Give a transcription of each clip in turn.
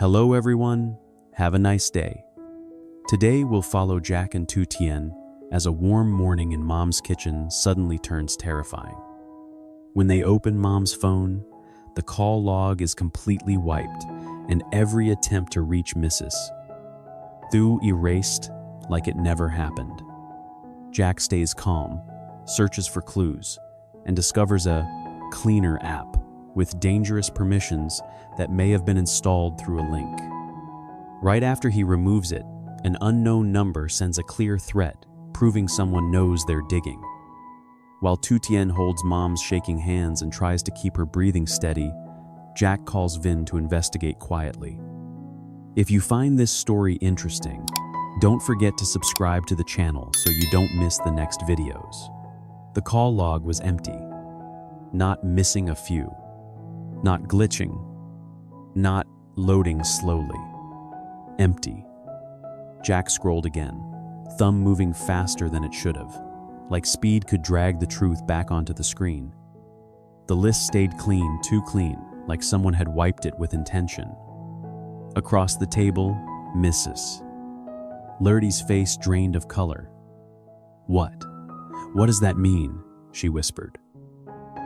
Hello everyone, have a nice day. Today we'll follow Jack and Tutien as a warm morning in Mom's kitchen suddenly turns terrifying. When they open Mom's phone, the call log is completely wiped and every attempt to reach Mrs. Thu erased like it never happened. Jack stays calm, searches for clues, and discovers a cleaner app with dangerous permissions that may have been installed through a link. Right after he removes it, an unknown number sends a clear threat, proving someone knows they're digging. While Tutien holds Mom's shaking hands and tries to keep her breathing steady, Jack calls Vin to investigate quietly. If you find this story interesting, don't forget to subscribe to the channel so you don't miss the next videos. The call log was empty. Not missing a few. Not glitching. Not loading slowly. Empty. Jack scrolled again, thumb moving faster than it should have, like speed could drag the truth back onto the screen. The list stayed clean, too clean, like someone had wiped it with intention. Across the table, Mrs. Lurdy's face drained of color. What? What does that mean? She whispered.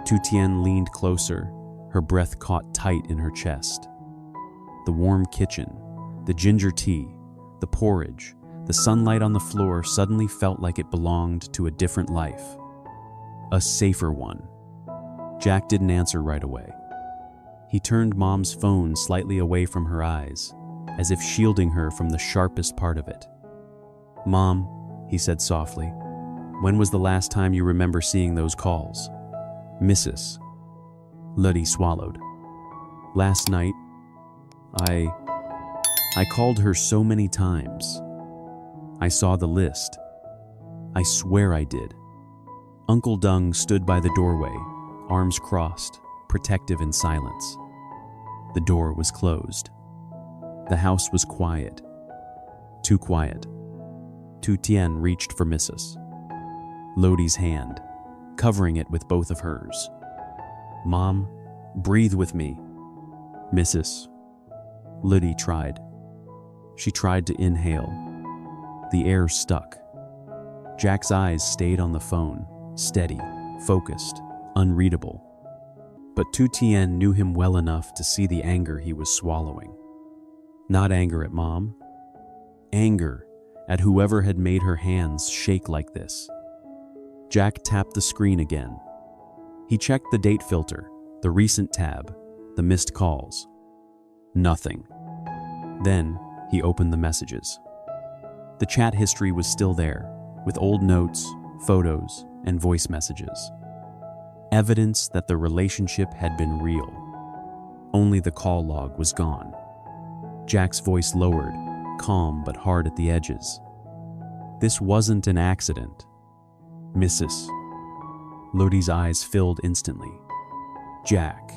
Tutien leaned closer, her breath caught tight in her chest. The warm kitchen, the ginger tea, the porridge, the sunlight on the floor suddenly felt like it belonged to a different life. A safer one. Jack didn't answer right away. He turned Mom's phone slightly away from her eyes, as if shielding her from the sharpest part of it. Mom, he said softly, when was the last time you remember seeing those calls? Mrs. Lurdy swallowed. Last night, I called her so many times. I saw the list. I swear I did. Uncle Dung stood by the doorway, arms crossed, protective in silence. The door was closed. The house was quiet. Too quiet. Tutien reached for Mrs. Lurdy's hand, covering it with both of hers. Mom, breathe with me. Mrs. Lurdy tried. She tried to inhale. The air stuck. Jack's eyes stayed on the phone, steady, focused, unreadable. But Tutien knew him well enough to see the anger he was swallowing. Not anger at Mom. Anger at whoever had made her hands shake like this. Jack tapped the screen again. He checked the date filter, the recent tab, the missed calls. Nothing. Then he opened the messages. The chat history was still there, with old notes, photos, and voice messages. Evidence that the relationship had been real. Only the call log was gone. Jack's voice lowered, calm but hard at the edges. This wasn't an accident. Mrs. Lurdy's eyes filled instantly. Jack,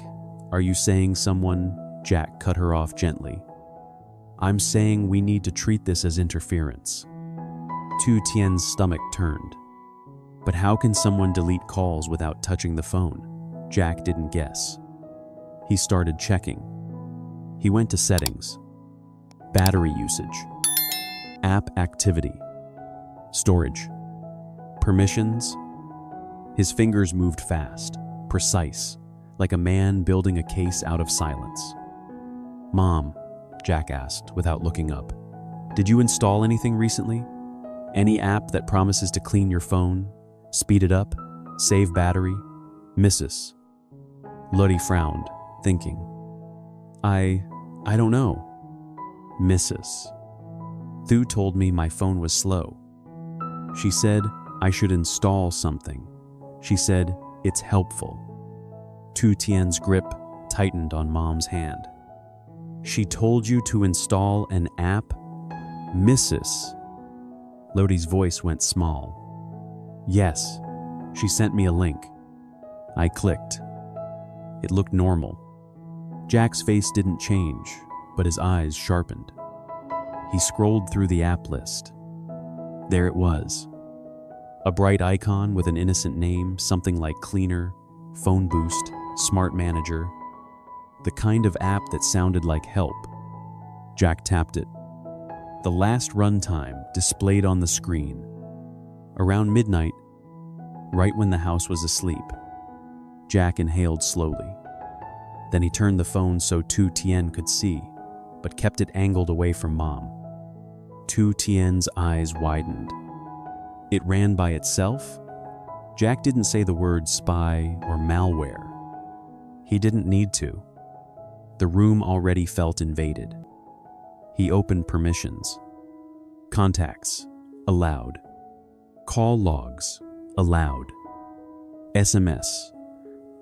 are you saying someone? Jack cut her off gently. I'm saying we need to treat this as interference. Tutien's stomach turned. But how can someone delete calls without touching the phone? Jack didn't guess. He started checking. He went to settings, battery usage, app activity, storage, permissions. His fingers moved fast, precise, like a man building a case out of silence. Mom, Jack asked without looking up, did you install anything recently? Any app that promises to clean your phone, speed it up, save battery? Mrs. Lurdy frowned, thinking. I don't know. Mrs. Thu told me my phone was slow. She said I should install something. She said it's helpful. Tutien's grip tightened on Mom's hand. She told you to install an app? Mrs. Lurdy's voice went small. Yes, she sent me a link. I clicked. It looked normal. Jack's face didn't change, but his eyes sharpened. He scrolled through the app list. There it was. A bright icon with an innocent name, something like Cleaner, Phone Boost, Smart Manager. The kind of app that sounded like help. Jack tapped it. The last runtime displayed on the screen. Around midnight, right when the house was asleep. Jack inhaled slowly. Then he turned the phone so Tu Tien could see, but kept it angled away from Mom. Tu Tien's eyes widened. It ran by itself? Jack didn't say the words spy or malware. He didn't need to. The room already felt invaded. He opened permissions. Contacts, allowed. Call logs, allowed. SMS,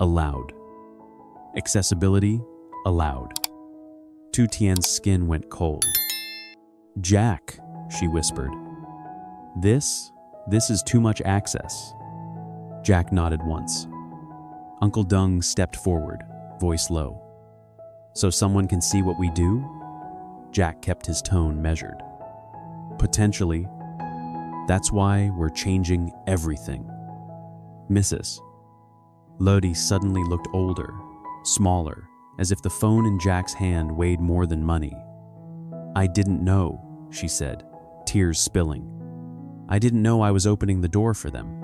allowed. Accessibility, allowed. Tu Tien's skin went cold. Jack, she whispered. This is too much access. Jack nodded once. Uncle Dung stepped forward, voice low. So someone can see what we do? Jack kept his tone measured. Potentially. That's why we're changing everything. Mrs. Lodi suddenly looked older, smaller, as if the phone in Jack's hand weighed more than money. I didn't know, she said, tears spilling. I didn't know I was opening the door for them.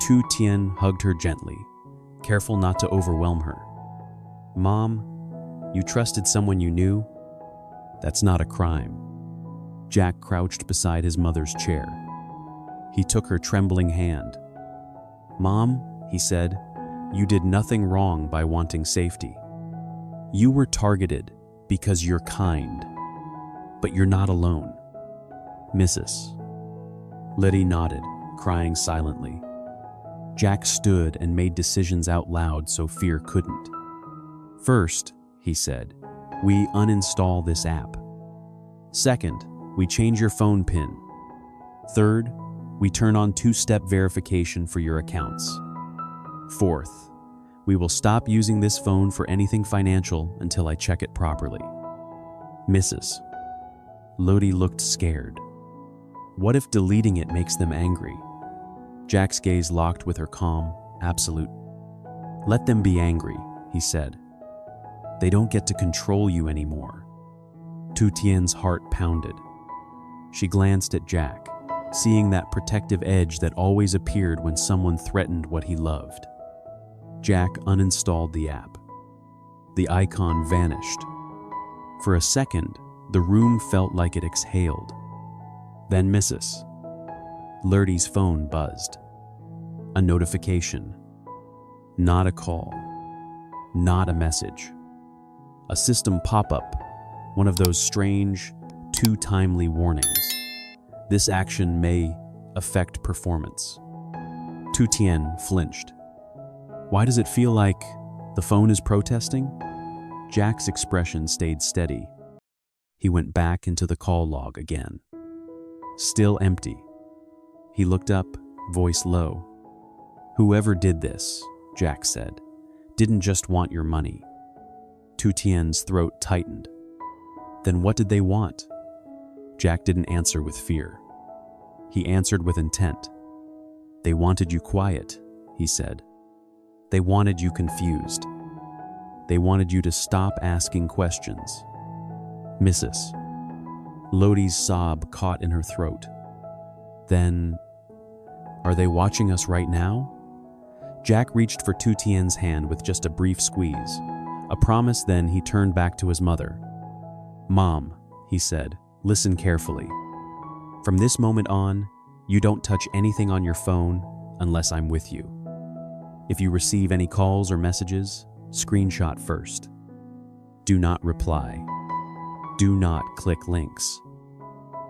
Tu Tien hugged her gently, careful not to overwhelm her. Mom, you trusted someone you knew? That's not a crime. Jack crouched beside his mother's chair. He took her trembling hand. Mom, he said, you did nothing wrong by wanting safety. You were targeted because you're kind, but you're not alone. Mrs. Liddy nodded, crying silently. Jack stood and made decisions out loud so fear couldn't. First, he said, we uninstall this app. Second, we change your phone PIN. Third, we turn on two-step verification for your accounts. Fourth, we will stop using this phone for anything financial until I check it properly. Mrs. Lodi looked scared. What if deleting it makes them angry? Jack's gaze locked with her calm, absolute. Let them be angry, he said. They don't get to control you anymore. Tu Tien's heart pounded. She glanced at Jack, seeing that protective edge that always appeared when someone threatened what he loved. Jack uninstalled the app. The icon vanished. For a second, the room felt like it exhaled. Then Mrs. Lurdy's phone buzzed. A notification. Not a call. Not a message. A system pop-up, one of those strange, too timely warnings. This action may affect performance. Tu Tien flinched. Why does it feel like the phone is protesting? Jack's expression stayed steady. He went back into the call log again. Still empty. He looked up, voice low. Whoever did this, Jack said, didn't just want your money. Tu Tien's throat tightened. Then what did they want? Jack didn't answer with fear. He answered with intent. They wanted you quiet, he said. They wanted you confused. They wanted you to stop asking questions. Mrs. Lodi's sob caught in her throat. Then, are they watching us right now? Jack reached for Tu Tien's hand with just a brief squeeze. A promise, then he turned back to his mother. Mom, he said, listen carefully. From this moment on, you don't touch anything on your phone unless I'm with you. If you receive any calls or messages, screenshot first. Do not reply. Do not click links.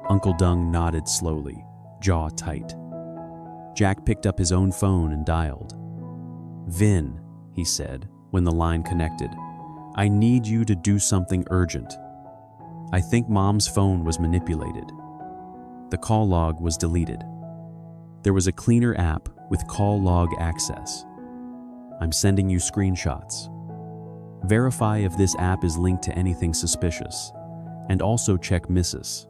Uncle Dung nodded slowly, jaw tight. Jack picked up his own phone and dialed. Vin, he said, when the line connected, I need you to do something urgent. I think Mom's phone was manipulated. The call log was deleted. There was a cleaner app with call log access. I'm sending you screenshots. Verify if this app is linked to anything suspicious, and also check Mrs.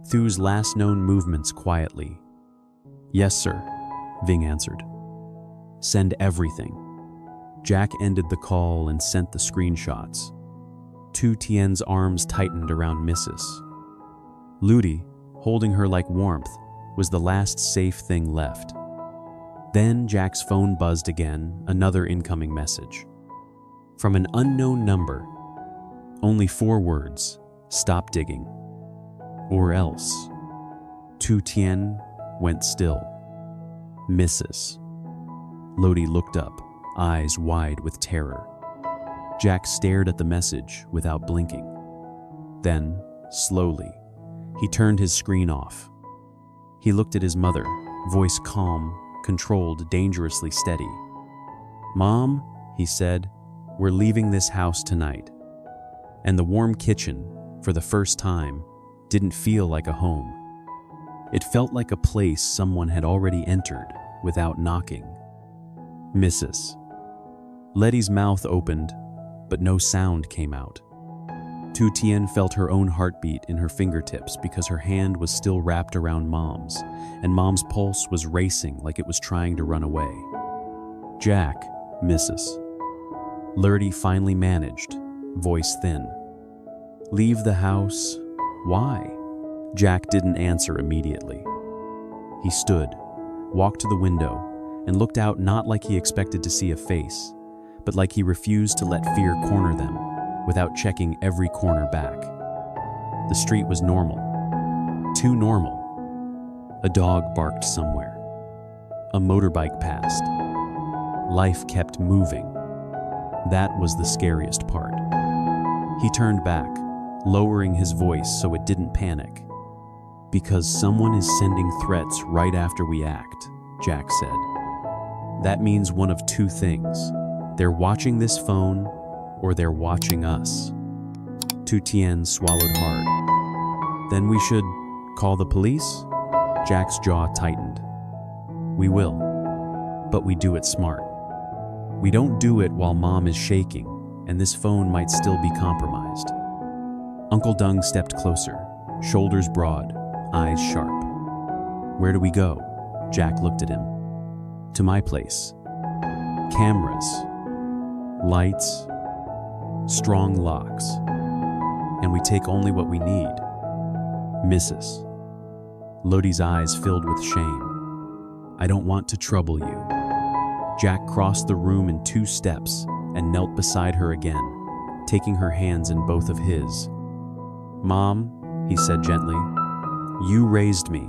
Thu's last known movements quietly. Yes, sir, Ving answered. Send everything. Jack ended the call and sent the screenshots. Tu Tien's arms tightened around Mrs. Ludi, holding her like warmth, was the last safe thing left. Then Jack's phone buzzed again, another incoming message. From an unknown number. Only 4 words: stop digging. Or else. Tu Tien went still. Mrs. Lodi looked up, eyes wide with terror. Jack stared at the message without blinking. Then, slowly, he turned his screen off. He looked at his mother, voice calm, controlled, dangerously steady. "Mom," he said, "we're leaving this house tonight." And the warm kitchen, for the first time, didn't feel like a home. It felt like a place someone had already entered without knocking. Mrs. Letty's mouth opened, but no sound came out. Tu Tien felt her own heartbeat in her fingertips because her hand was still wrapped around Mom's, and Mom's pulse was racing like it was trying to run away. "Jack, Mrs. Lurdy finally managed, voice thin. "Leave the house? Why?" Jack didn't answer immediately. He stood, walked to the window, and looked out not like he expected to see a face, but like he refused to let fear corner them without checking every corner back. The street was normal. Too normal. A dog barked somewhere. A motorbike passed. Life kept moving. That was the scariest part. He turned back, lowering his voice so it didn't panic. "Because someone is sending threats right after we act," Jack said. "That means one of 2 things. They're watching this phone, or they're watching us." Tu Tien swallowed hard. "Then we should call the police?" Jack's jaw tightened. "We will, but we do it smart. We don't do it while Mom is shaking, and this phone might still be compromised." Uncle Dung stepped closer, shoulders broad, eyes sharp. "Where do we go?" Jack looked at him. "To my place. Cameras, lights, strong locks, and we take only what we need." Mrs. Lodi's eyes filled with shame. "I don't want to trouble you." Jack crossed the room in 2 steps and knelt beside her again, taking her hands in both of his. "Mom," he said gently, "you raised me.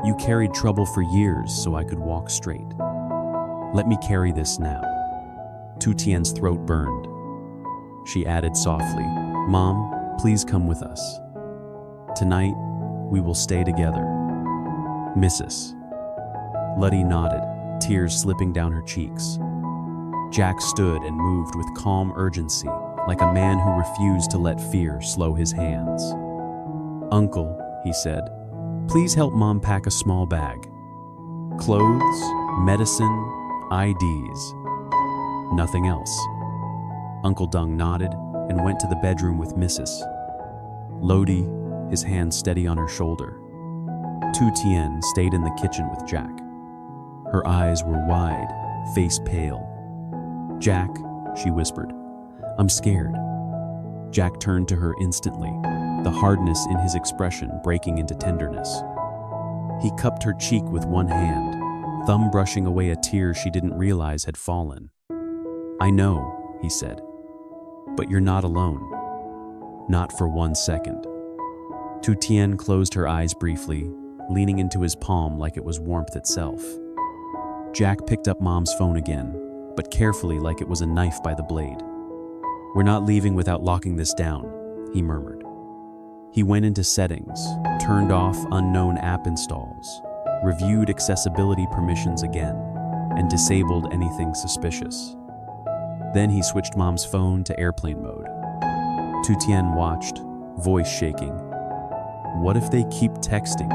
You carried trouble for years so I could walk straight. Let me carry this now." Tu Tien's throat burned. She added softly, "Mom, please come with us. Tonight, we will stay together." Mrs. Luddy nodded, tears slipping down her cheeks. Jack stood and moved with calm urgency, like a man who refused to let fear slow his hands. "Uncle," he said, "please help Mom pack a small bag. Clothes, medicine, IDs. Nothing else." Uncle Dung nodded and went to the bedroom with Mrs. Lodi, his hand steady on her shoulder. Tu Tien stayed in the kitchen with Jack. Her eyes were wide, face pale. "Jack," she whispered, "I'm scared." Jack turned to her instantly, the hardness in his expression breaking into tenderness. He cupped her cheek with one hand, thumb brushing away a tear she didn't realize had fallen. "I know," he said, "but you're not alone. Not for 1 second." Tu Tien closed her eyes briefly, leaning into his palm like it was warmth itself. Jack picked up Mom's phone again, but carefully like it was a knife by the blade. "We're not leaving without locking this down," he murmured. He went into settings, turned off unknown app installs, reviewed accessibility permissions again, and disabled anything suspicious. Then he switched Mom's phone to airplane mode. Tu Tien watched, voice shaking. "What if they keep texting?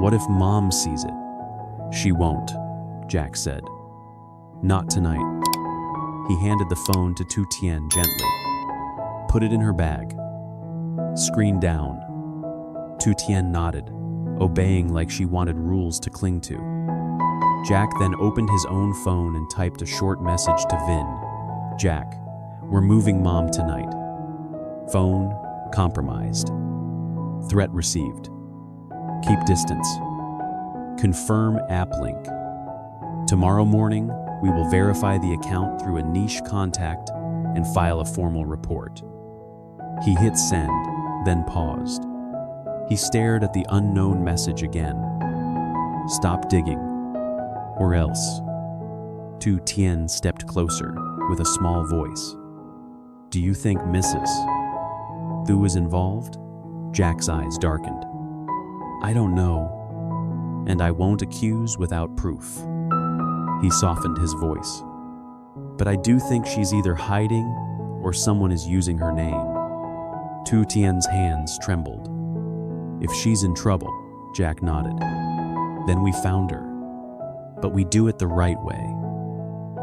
What if Mom sees it?" "She won't," Jack said. "Not tonight." He handed the phone to Tu Tien gently. "Put it in her bag. Screen down." Tu Tien nodded, obeying like she wanted rules to cling to. Jack then opened his own phone and typed a short message to Vin. "Jack, we're moving Mom tonight. Phone compromised. Threat received. Keep distance. Confirm app link. Tomorrow morning, we will verify the account through a niche contact and file a formal report. He hit send, then paused. He stared at the unknown message again. Stop digging, or else. Tu Tien stepped closer with a small voice. Do you think Mrs. Thu was involved? Jack's eyes darkened. I don't know, and I won't accuse without proof. He softened his voice. But I do think she's either hiding or someone is using her name. Tu Tien's hands trembled. If she's in trouble, Jack nodded. Then we found her. But we do it the right way.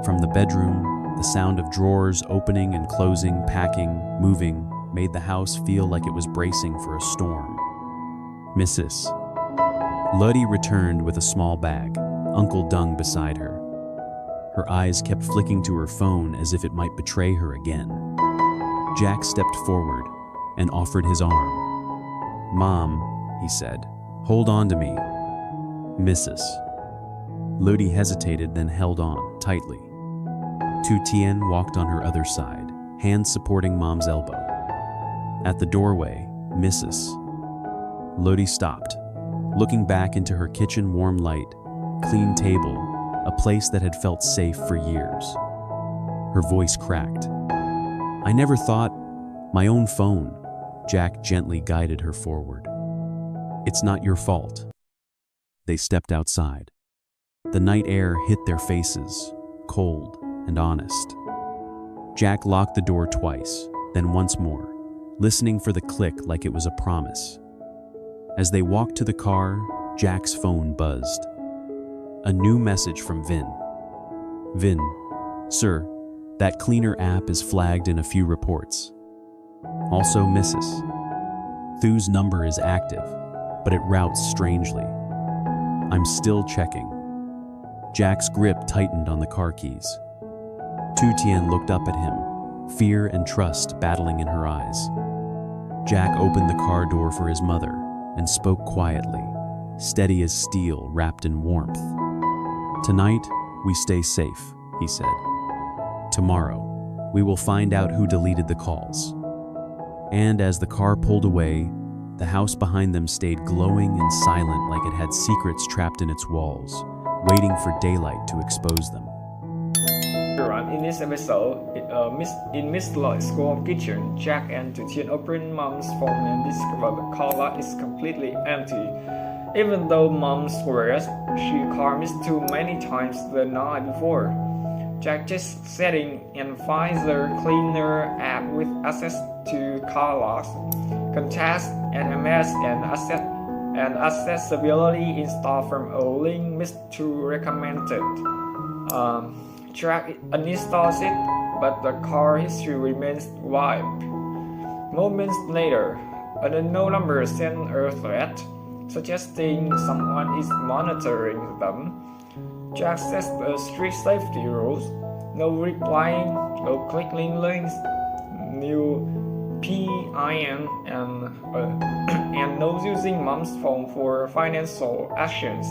From the bedroom, the sound of drawers opening and closing, packing, moving, made the house feel like it was bracing for a storm. Mrs. Ludi returned with a small bag, Uncle Dung beside her. Her eyes kept flicking to her phone as if it might betray her again. Jack stepped forward and offered his arm. Mom, he said, hold on to me. Mrs. Ludi hesitated, then held on tightly. Tu Tien walked on her other side, hands supporting Mom's elbow. At the doorway, Mrs. Ludi stopped, looking back into her kitchen warm light, clean table, a place that had felt safe for years. Her voice cracked. I never thought, my own phone. Jack gently guided her forward. It's not your fault. They stepped outside. The night air hit their faces, cold and honest. Jack locked the door twice, then once more, listening for the click like it was a promise. As they walked to the car, Jack's phone buzzed. A new message from Vin. Vin, sir, that cleaner app is flagged in a few reports. Also Mrs. Thu's number is active, but it routes strangely. I'm still checking. Jack's grip tightened on the car keys. Tu Tien looked up at him, fear and trust battling in her eyes. Jack opened the car door for his mother and spoke quietly, steady as steel wrapped in warmth. Tonight, we stay safe, he said. Tomorrow, we will find out who deleted the calls. And as the car pulled away, the house behind them stayed glowing and silent like it had secrets trapped in its walls, waiting for daylight to expose them. In this episode, in Miss Lloyd's school kitchen, Jack and Tutien open Mom's phone and discover the call log is completely empty. Even though Mom swears she called Miss Thu many times the night before. Jack just setting and finds the cleaner app with access to call logs, contacts, NMS, and accessibility installed from a link Miss Thu recommended. Jack uninstalls it, but the car history remains wiped. Moments later, an unknown number sends a threat, suggesting someone is monitoring them. Jack sets the strict safety rules: no replying, no clicking links, no PIN, and no using Mom's phone for financial actions.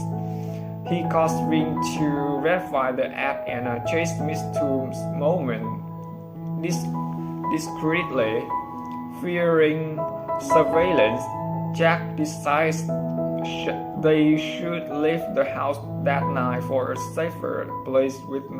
He caused Ring to verify the app and chased Miss Thu's moment discreetly. Fearing surveillance, Jack decides they should leave the house that night for a safer place with no